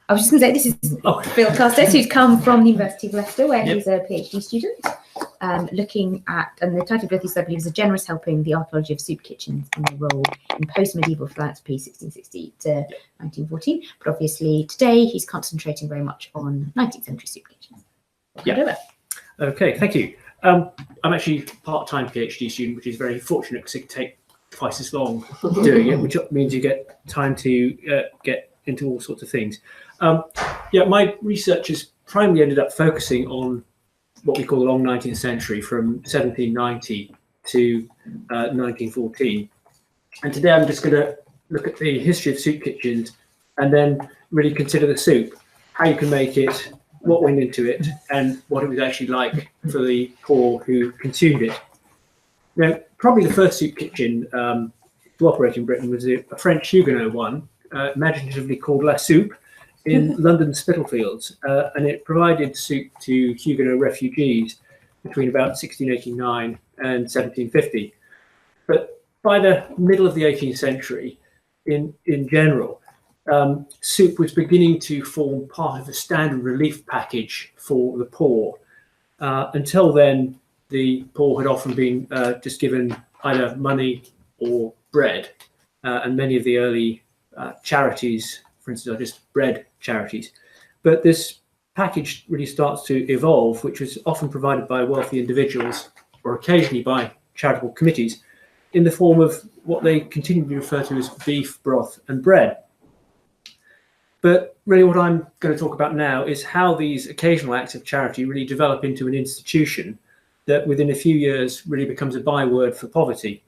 I was just going to say, this is Phil Carstairs, who's come from the University of Leicester, where he's a PhD student, looking at, and the title of his, I believe, is A Generous Helping, the Archaeology of Soup Kitchens and Their Role in Post-Medieval Philanthropy, 1660 to 1914. But obviously, today, he's concentrating very much on 19th century soup kitchens. Okay, thank you. I'm actually a part-time PhD student, which is very fortunate because it can take twice as long doing it, which means you get time to get into all sorts of things. My research has primarily ended up focusing on what we call the long 19th century, from 1790 to 1914. And today I'm just going to look at the history of soup kitchens and then really consider the soup, how you can make it, what went into it, and what it was actually like for the poor who consumed it. Now, probably the first soup kitchen to operate in Britain was a French Huguenot one, imaginatively called La Soupe, in London Spitalfields, and it provided soup to Huguenot refugees between about 1689 and 1750. But by the middle of the 18th century, in general, soup was beginning to form part of the standard relief package for the poor. Until then, the poor had often been just given either money or bread, and many of the early charities, for instance, are just bread charities. But this package really starts to evolve, which was often provided by wealthy individuals or occasionally by charitable committees, in the form of what they continue to refer to as beef, broth and bread. But really what I'm going to talk about now is how these occasional acts of charity really develop into an institution that within a few years really becomes a byword for poverty.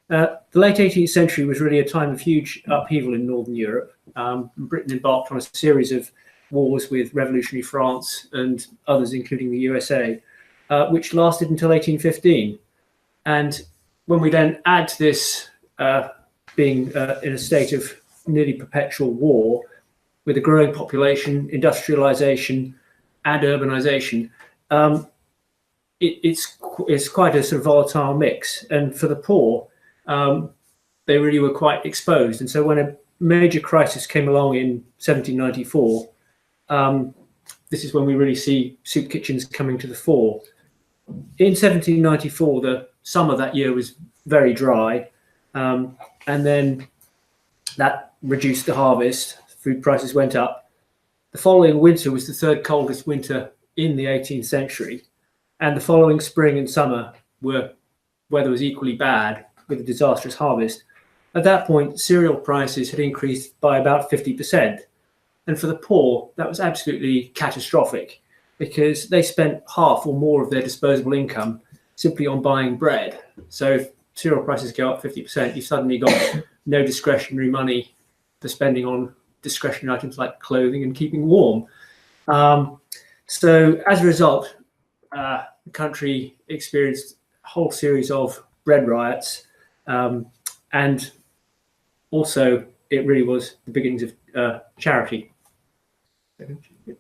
The late 18th century was really a time of huge upheaval in Northern Europe. Britain embarked on a series of wars with revolutionary France and others, including the USA, which lasted until 1815. And when we then add to this being in a state of nearly perpetual war, with a growing population, industrialization, and urbanization, it's quite a sort of volatile mix. And for the poor, they really were quite exposed. And so when a major crisis came along in 1794, this is when we really see soup kitchens coming to the fore. In 1794, the summer that year was very dry, and then that reduced the harvest. Food prices went up. The following winter was the third coldest winter in the 18th century, and the following spring and summer weather was equally bad, with a disastrous harvest. At that point, cereal prices had increased by about 50%. And for the poor, that was absolutely catastrophic, because they spent half or more of their disposable income simply on buying bread. So if cereal prices go up 50%, you've suddenly got no discretionary money for spending on discretionary items like clothing and keeping warm. So as a result, the country experienced a whole series of bread riots, and also it really was the beginnings of charity. Thank you.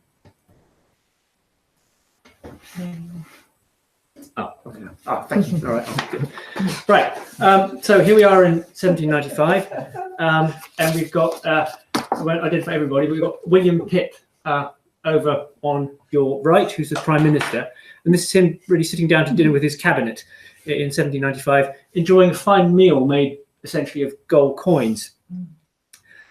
All right, good. Right. So here we are in 1795, and we've got, I won't identify everybody, but we've got William Pitt over on your right, who's the Prime Minister. And this is him really sitting down to dinner with his cabinet in 1795, enjoying a fine meal made essentially of gold coins.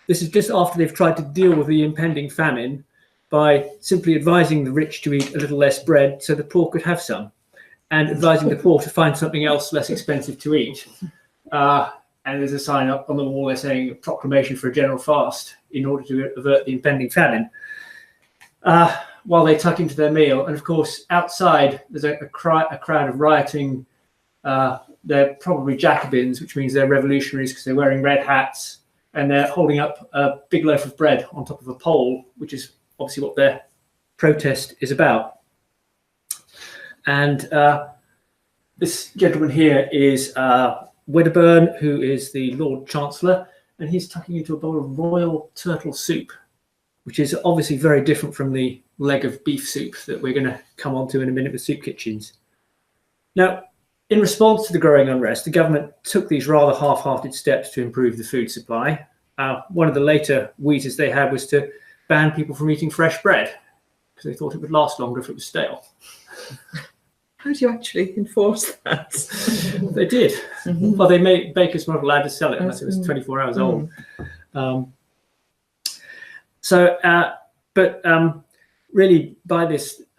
This is just after they've tried to deal with the impending famine by simply advising the rich to eat a little less bread so the poor could have some, and advising the poor to find something else less expensive to eat. And there's a sign up on the wall there saying a proclamation for a general fast in order to avert the impending famine, while they tuck into their meal. And of course, outside, there's a crowd of rioting. They're probably Jacobins, which means they're revolutionaries because they're wearing red hats, and they're holding up a big loaf of bread on top of a pole, which is obviously what their protest is about. And this gentleman here is Wedderburn, who is the Lord Chancellor, and he's tucking into a bowl of royal turtle soup, which is obviously very different from the leg of beef soup that we're going to come on to in a minute with soup kitchens. Now, in response to the growing unrest, the government took these rather half-hearted steps to improve the food supply. One of the later wheezes they had was to banned people from eating fresh bread because they thought it would last longer if it was stale. How do you actually enforce that? They did. Well, they made bakers weren't allowed to sell it unless it was 24 hours old. Really,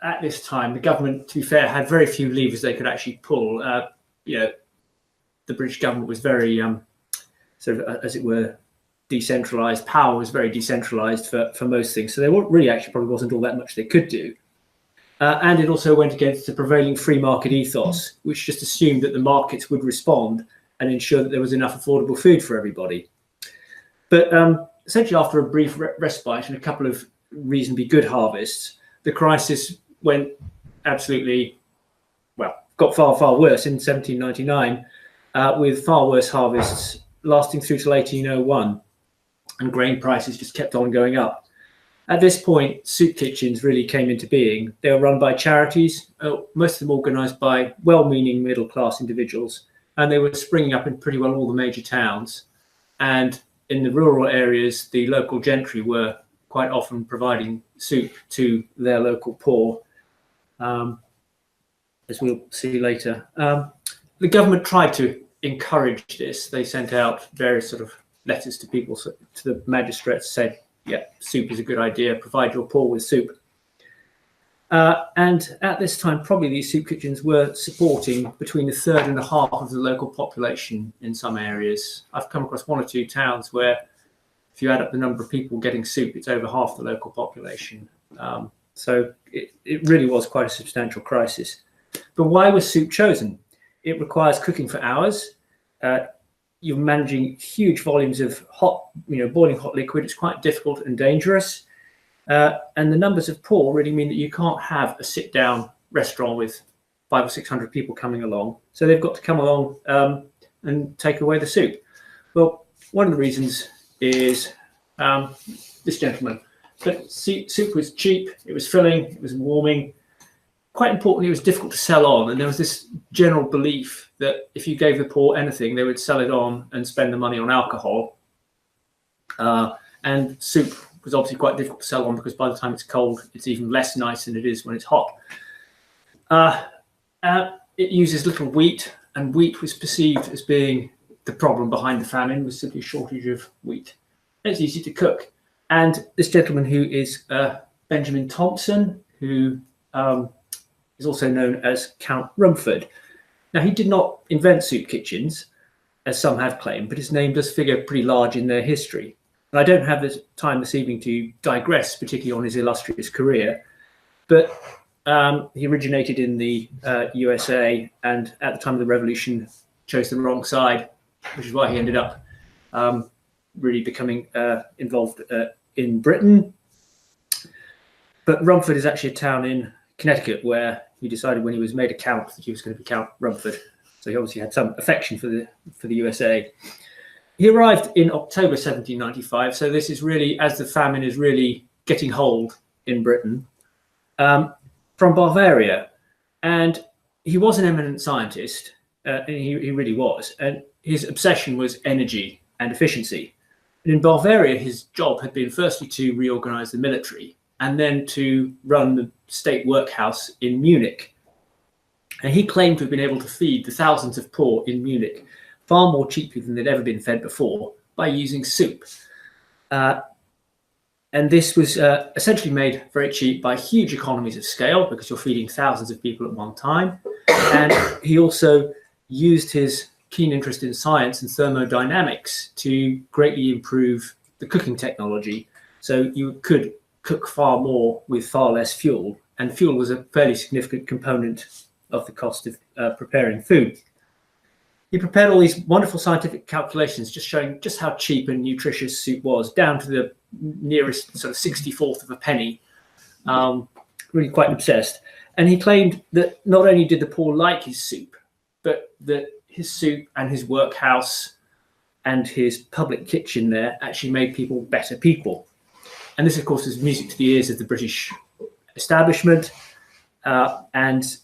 at this time, the government, to be fair, had very few levers they could actually pull. The British government was very sort of, as it were, decentralised. Power was very decentralised for most things. So there really actually probably wasn't all that much they could do. And it also went against the prevailing free market ethos, which just assumed that the markets would respond and ensure that there was enough affordable food for everybody. But essentially, after a brief respite and a couple of reasonably good harvests, the crisis went absolutely, got far, far worse in 1799, with far worse harvests lasting through till 1801, and grain prices just kept on going up. At this point, soup kitchens really came into being. They were run by charities, most of them organised by well-meaning middle-class individuals, and they were springing up in pretty well all the major towns. And in the rural areas, the local gentry were quite often providing soup to their local poor, as we'll see later. The government tried to encourage this. They sent out various sort of letters to people, to the magistrates, said, yeah, soup is a good idea, provide your poor with soup. And at this time, probably these soup kitchens were supporting between a third and a half of the local population in some areas. I've come across one or two towns where if you add up the number of people getting soup, it's over half the local population. So it really was quite a substantial crisis. But why was soup chosen? It requires cooking for hours. You're managing huge volumes of hot, boiling hot liquid. It's quite difficult and dangerous. And the numbers of poor really mean that you can't have a sit-down restaurant with 500 or 600 people coming along. So they've got to come along and take away the soup. Well, one of the reasons is this gentleman. But soup was cheap, it was filling, it was warming. Quite importantly, it was difficult to sell on. And there was this general belief that if you gave the poor anything, they would sell it on and spend the money on alcohol. And soup was obviously quite difficult to sell on because by the time it's cold, it's even less nice than it is when it's hot. It uses little wheat, and wheat was perceived as being the problem behind the famine, was simply a shortage of wheat. And it's easy to cook. And this gentleman, who is Benjamin Thompson, who is also known as Count Rumford. Now, he did not invent soup kitchens, as some have claimed, but his name does figure pretty large in their history. And I don't have the time this evening to digress, particularly on his illustrious career, but he originated in the USA, and at the time of the revolution chose the wrong side, which is why he ended up really becoming involved in Britain. But Rumford is actually a town in Connecticut where he decided when he was made a count that he was going to be Count Rumford. So he obviously had some affection for the USA. He arrived in October 1795. So this is really, as the famine is really getting hold in Britain, from Bavaria. And he was an eminent scientist, and he really was. And his obsession was energy and efficiency. And in Bavaria, his job had been firstly to reorganize the military and then to run the state workhouse in Munich. And he claimed to have been able to feed the thousands of poor in Munich far more cheaply than they'd ever been fed before by using soup. And this was essentially made very cheap by huge economies of scale because you're feeding thousands of people at one time. And he also used his keen interest in science and thermodynamics to greatly improve the cooking technology. So you could cook far more with far less fuel, and fuel was a fairly significant component of the cost of preparing food. He prepared all these wonderful scientific calculations just showing just how cheap and nutritious soup was, down to the nearest sort of 64th of a penny. Really quite obsessed. And he claimed that not only did the poor like his soup, but that his soup and his workhouse and his public kitchen there actually made people better people. And this, of course, is music to the ears of the British establishment, and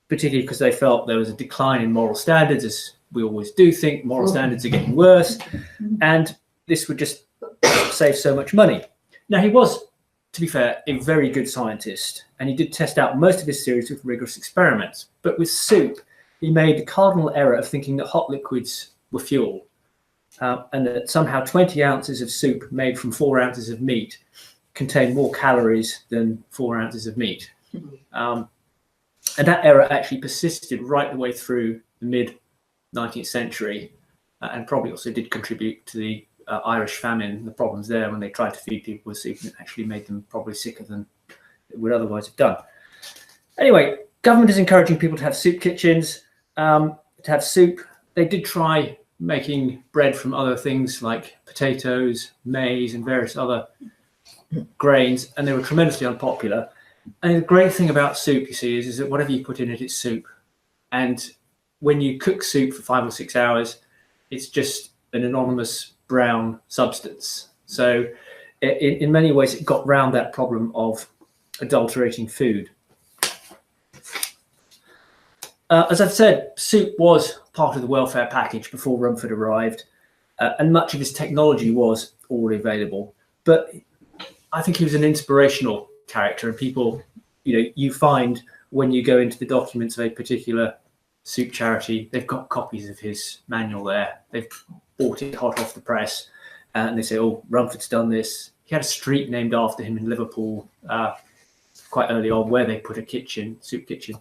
particularly because they felt there was a decline in moral standards, as we always do think moral standards are getting worse, and this would just save so much money. Now, he was to be fair, a very good scientist, and he did test out most of his theories with rigorous experiments. But with soup, he made the cardinal error of thinking that hot liquids were fuel, and that somehow 20 ounces of soup made from 4 ounces of meat contained more calories than 4 ounces of meat. And that error actually persisted right the way through the mid-19th century, and probably also did contribute to the Irish famine, the problems there when they tried to feed people with soup, and it actually made them probably sicker than it would otherwise have done. Anyway, government is encouraging people to have soup kitchens, to have soup. They did try making bread from other things like potatoes, maize, and various other grains, and they were tremendously unpopular. And the great thing about soup, you see, is that whatever you put in it, it's soup. And when you cook soup for 5 or 6 hours, it's just an anonymous brown substance. So in many ways, it got round that problem of adulterating food. As I've said, soup was part of the welfare package before Rumford arrived, and much of his technology was already available. But I think he was an inspirational character, and people, you find when you go into the documents of a particular soup charity, they've got copies of his manual there. They've bought it hot off the press, and they say, "Oh, Rumford's done this." He had a street named after him in Liverpool, quite early on, where they put a soup kitchen.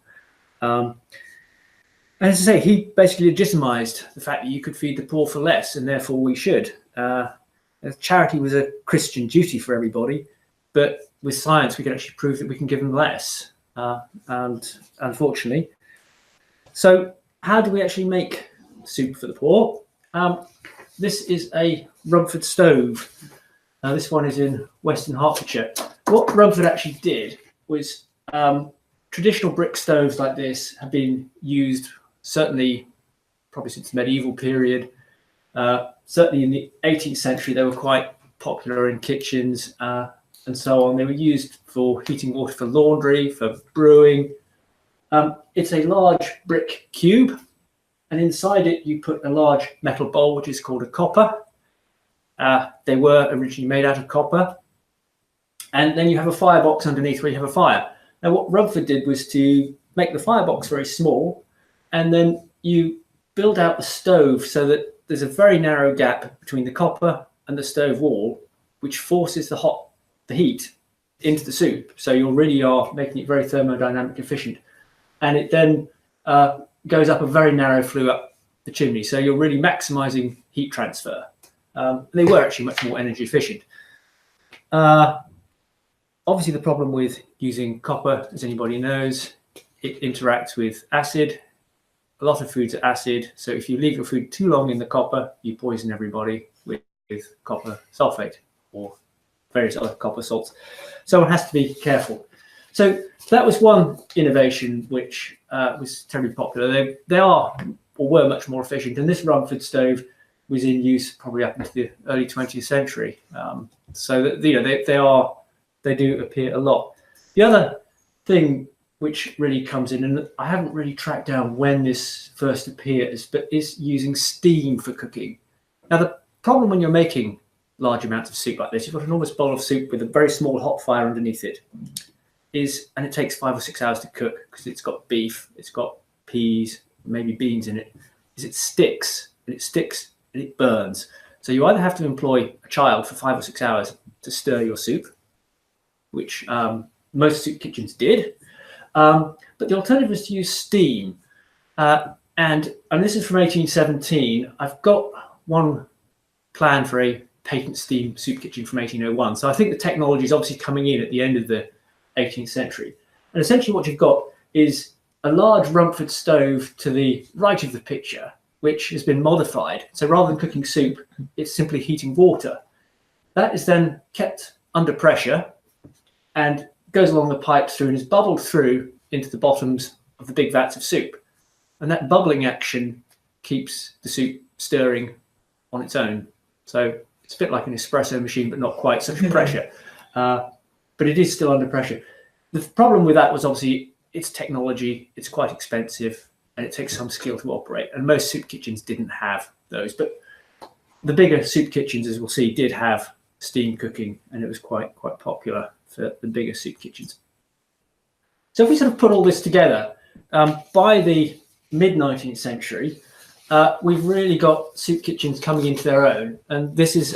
And as I say, he basically legitimized the fact that you could feed the poor for less, and therefore we should. Charity was a Christian duty for everybody, but with science, we can actually prove that we can give them less. And unfortunately, so how do we actually make soup for the poor? This is a Rumford Stove. This one is in Western Hertfordshire. What Rumford actually did was, traditional brick stoves like this have been used certainly probably since the medieval period. Certainly in the 18th century, they were quite popular in kitchens and so on. They were used for heating water for laundry, for brewing. It's a large brick cube, and inside it you put a large metal bowl, which is called a copper. They were originally made out of copper. And then you have a firebox underneath where you have a fire. Now, what Rumford did was to make the firebox very small, and then you build out the stove so that there's a very narrow gap between the copper and the stove wall, which forces the heat into the soup. So you really are making it very thermodynamic efficient. And it then goes up a very narrow flue up the chimney. So you're really maximizing heat transfer. They were actually much more energy efficient. Obviously, the problem with using copper, as anybody knows, it interacts with acid. A lot of foods are acid. So if you leave your food too long in the copper, you poison everybody with copper sulfate or various other copper salts. So one has to be careful. So that was one innovation which was terribly popular. They are or were much more efficient. And this Rumford stove was in use probably up into the early 20th century. So that, they do appear a lot. The other thing which really comes in, and I haven't really tracked down when this first appears, but is using steam for cooking. Now, the problem when you're making large amounts of soup like this, you've got an enormous bowl of soup with a very small hot fire underneath it, and it takes 5 or 6 hours to cook because it's got beef, it's got peas, maybe beans in it, is it sticks and it burns. So you either have to employ a child for 5 or 6 hours to stir your soup, which most soup kitchens did. But the alternative is to use steam. And this is from 1817. I've got one plan for a patent steam soup kitchen from 1801. So I think the technology is obviously coming in at the end of the 18th century. And essentially what you've got is a large Rumford stove to the right of the picture, which has been modified. So rather than cooking soup, it's simply heating water. That is then kept under pressure and goes along the pipes through and is bubbled through into the bottoms of the big vats of soup. And that bubbling action keeps the soup stirring on its own. So it's a bit like an espresso machine, but not quite such pressure. But it is still under pressure. The problem with that was obviously it's technology, it's quite expensive, and it takes some skill to operate. And most soup kitchens didn't have those. But the bigger soup kitchens, as we'll see, did have steam cooking, and it was quite popular for the bigger soup kitchens. So if we sort of put all this together, by the mid-19th century, we've really got soup kitchens coming into their own, and this is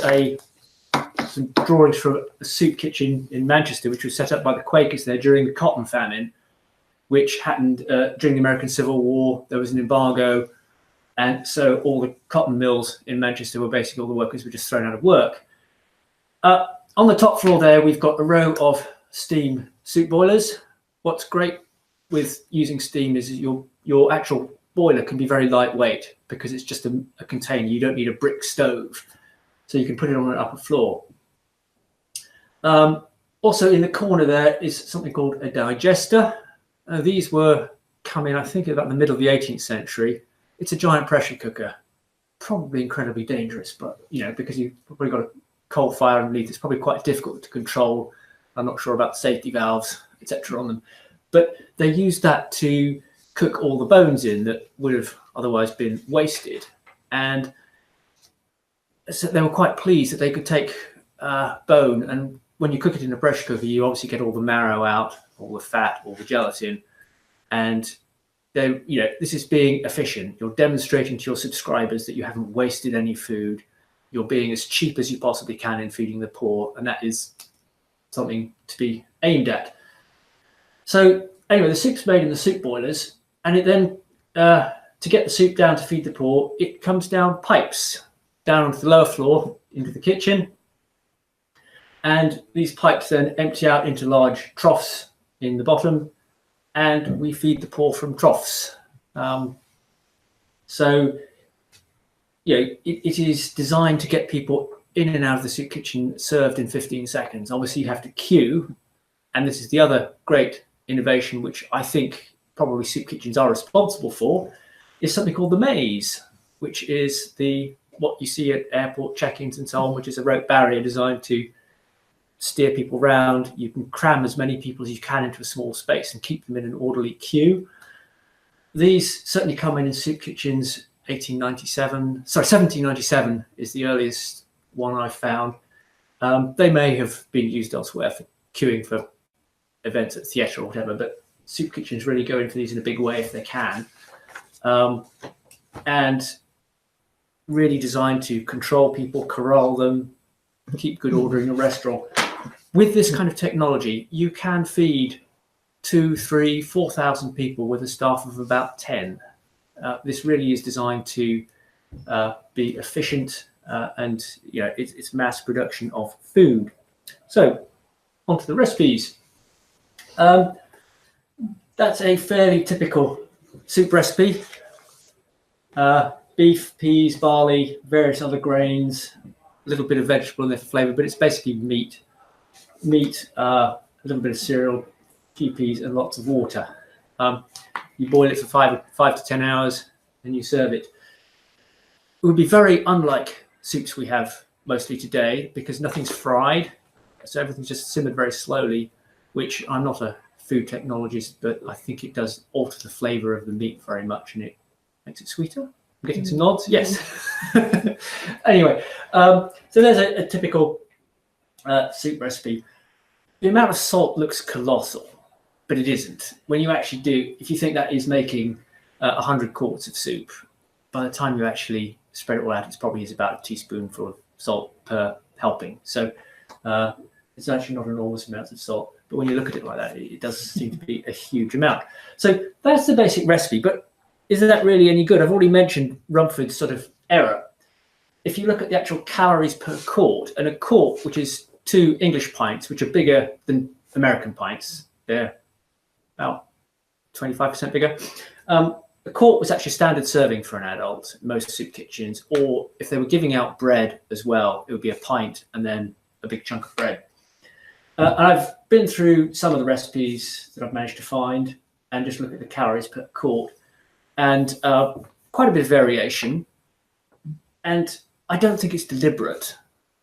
some drawings from a soup kitchen in Manchester, which was set up by the Quakers there during the cotton famine, which happened during the American Civil War. There was an embargo, and so all the cotton mills in Manchester were basically, all the workers were just thrown out of work. On the top floor there, we've got a row of steam soup boilers. What's great with using steam is your actual boiler can be very lightweight because it's just a container. You don't need a brick stove, so you can put it on an upper floor. Also in the corner there is something called a digester. These were coming, I think, about the middle of the 18th century. It's a giant pressure cooker, probably incredibly dangerous, but because you've probably got a coal fire underneath, it's probably quite difficult to control. I'm not sure about the safety valves, etc. on them, but they used that to cook all the bones in that would have otherwise been wasted. And so they were quite pleased that they could take bone, and when you cook it in a pressure cooker, you obviously get all the marrow out, all the fat, all the gelatin, and this is being efficient. You're demonstrating to your subscribers that you haven't wasted any food. You're being as cheap as you possibly can in feeding the poor, and that is something to be aimed at. So anyway, the soup's made in the soup boilers, and it then, to get the soup down to feed the poor, it comes down pipes, down onto the lower floor, into the kitchen. And these pipes then empty out into large troughs in the bottom, and we feed the poor from troughs. It is designed to get people in and out of the soup kitchen served in 15 seconds. Obviously, you have to queue, and this is the other great innovation, which I think probably soup kitchens are responsible for, is something called the maze, which is what you see at airport check-ins and so on, which is a rope barrier designed to steer people round. You can cram as many people as you can into a small space and keep them in an orderly queue. These certainly come in soup kitchens. 1797 is the earliest one I found. They may have been used elsewhere for queuing for events at theatre or whatever, but soup kitchens really go in for these in a big way if they can, and really designed to control people, corral them, keep good order in a restaurant. With this kind of technology, you can feed 2,000, 3,000, 4,000 people with a staff of about 10. This really is designed to be efficient, and it's mass production of food. So, onto the recipes. That's a fairly typical soup recipe. Beef, peas, barley, various other grains, a little bit of vegetable in there for flavour, but it's basically meat, a little bit of cereal, a few peas, and lots of water. You boil it for 5 to 10 hours, and you serve it. It would be very unlike soups we have mostly today because nothing's fried, so everything's just simmered very slowly, which I'm not a food technologist, but I think it does alter the flavour of the meat very much, and it makes it sweeter. I'm getting some nods. Yes. Anyway, so there's a typical soup recipe. The amount of salt looks colossal, but it isn't. When you actually do, if you think that is making 100 quarts of soup, by the time you actually spread it all out, it probably is about a teaspoonful of salt per helping. So it's actually not enormous amounts of salt, but when you look at it like that, it does seem to be a huge amount. So that's the basic recipe, but isn't that really any good? I've already mentioned Rumford's sort of error. If you look at the actual calories per quart, and a quart, which is 2 English pints, which are bigger than American pints, they're about 25% bigger. A quart was actually standard serving for an adult in most soup kitchens, or if they were giving out bread as well, it would be a pint and then a big chunk of bread. And I've been through some of the recipes that I've managed to find and just look at the calories per quart, and quite a bit of variation. And I don't think it's deliberate,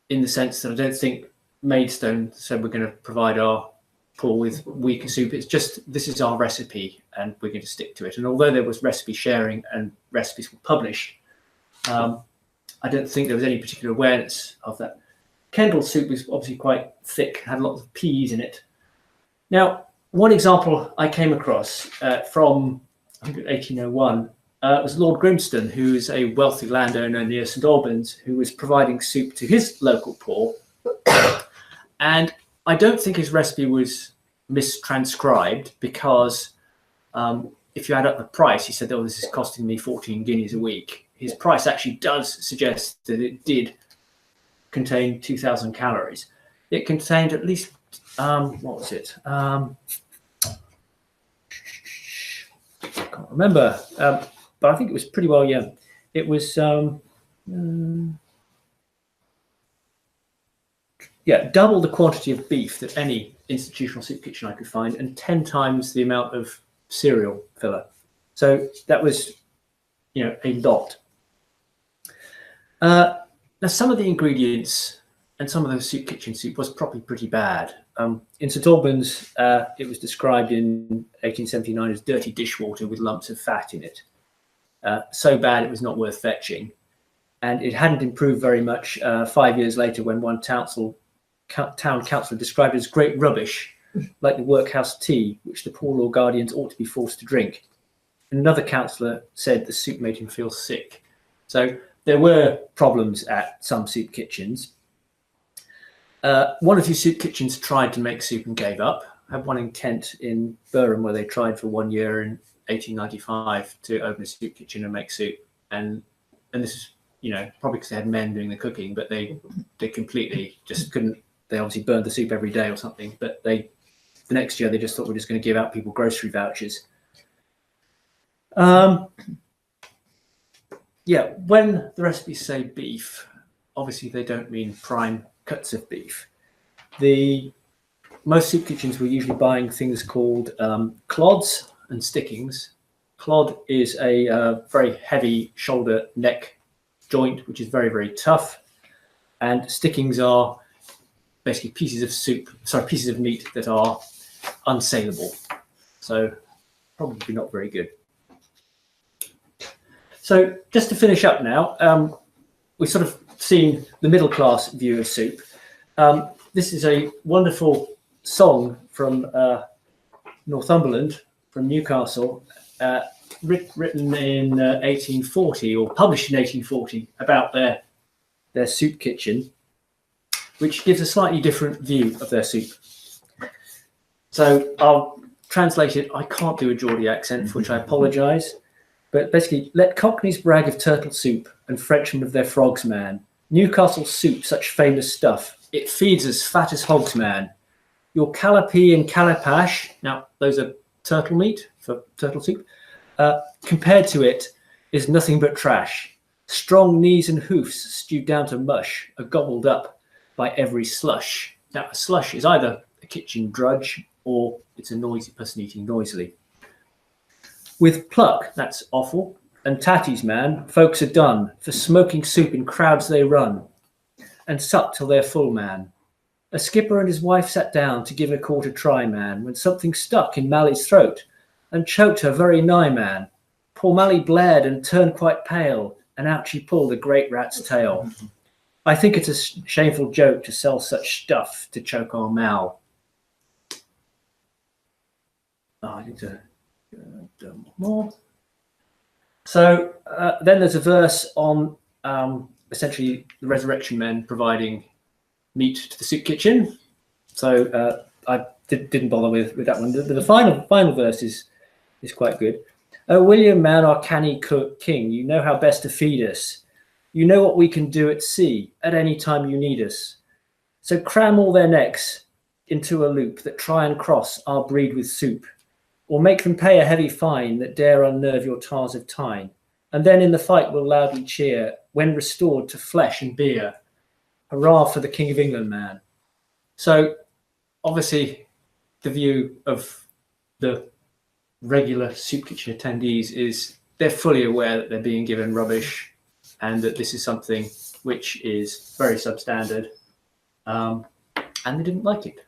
in the sense that I don't think Maidstone said we're going to provide our poor with weaker soup. It's just, this is our recipe and we're going to stick to it. And although there was recipe sharing and recipes were published, I don't think there was any particular awareness of that. Kendal soup was obviously quite thick, had lots of peas in it. Now, one example I came across from, I think, 1801 was Lord Grimston, who is a wealthy landowner near St Albans, who was providing soup to his local poor. And I don't think his recipe was mistranscribed, because if you add up the price, he said, oh, this is costing me 14 guineas a week. His price actually does suggest that it did contain 2,000 calories. It contained at least, what was it? I can't remember, but I think it was pretty well, yeah. It was, double the quantity of beef that any institutional soup kitchen I could find, and 10 times the amount of cereal filler. So that was, a lot. Now, some of the ingredients and some of the soup kitchen soup was probably pretty bad. In St Albans, it was described in 1879 as dirty dishwater with lumps of fat in it. So bad it was not worth fetching. And it hadn't improved very much 5 years later, when one town councillor described it as great rubbish, like the workhouse tea, which the poor law guardians ought to be forced to drink. And another councillor said the soup made him feel sick. So there were problems at some soup kitchens. One or two soup kitchens tried to make soup and gave up. I had one in Kent, in Burham, where they tried for 1 year in 1895 to open a soup kitchen and make soup. And this is, probably because they had men doing the cooking, but they completely just couldn't. They obviously burned the soup every day or something. But the next year they just thought, we're just going to give out people grocery vouchers. When the recipes say beef, obviously they don't mean prime cuts of beef. Most soup kitchens were usually buying things called clods and stickings. Clod is a very heavy shoulder neck joint, which is very, very tough. And stickings are basically pieces of meat that are unsaleable. So probably not very good. So just to finish up now, we've sort of seen the middle class view of soup. This is a wonderful song from Northumberland, from Newcastle, written in 1840, or published in 1840, about their soup kitchen, which gives a slightly different view of their soup. So I'll translate it. I can't do a Geordie accent, for which I apologise. But basically, let Cockneys brag of turtle soup and Frenchmen of their frogs, man. Newcastle soup, such famous stuff. It feeds as fat as hogs, man. Your callipee and calipash, now those are turtle meat for turtle soup, compared to it is nothing but trash. Strong knees and hoofs stewed down to mush are gobbled up by every slush. Now, a slush is either a kitchen drudge or it's a noisy person eating noisily. With pluck, that's offal, and tatties, man, folks are done. For smoking soup in crowds they run, and sup till they're full, man. A skipper and his wife sat down to give a quarter try, man, when something stuck in Mally's throat and choked her very nigh, man. Poor Mally blared and turned quite pale, and out she pulled a great rat's tail. I think it's a shameful joke to sell such stuff to choke our Mal. I need to do more. So then there's a verse on essentially the resurrection men providing meat to the soup kitchen. So I didn't bother with that one. The final verse is quite good. Oh, William, man, our canny cook king, you know how best to feed us. You know what we can do at sea at any time you need us. So cram all their necks into a loop that try and cross our breed with soup, or make them pay a heavy fine that dare unnerve your tars of Tyne. And then in the fight we'll loudly cheer when restored to flesh and beer. Hurrah for the King of England, man. So obviously the view of the regular soup kitchen attendees is they're fully aware that they're being given rubbish and that this is something which is very substandard, and they didn't like it.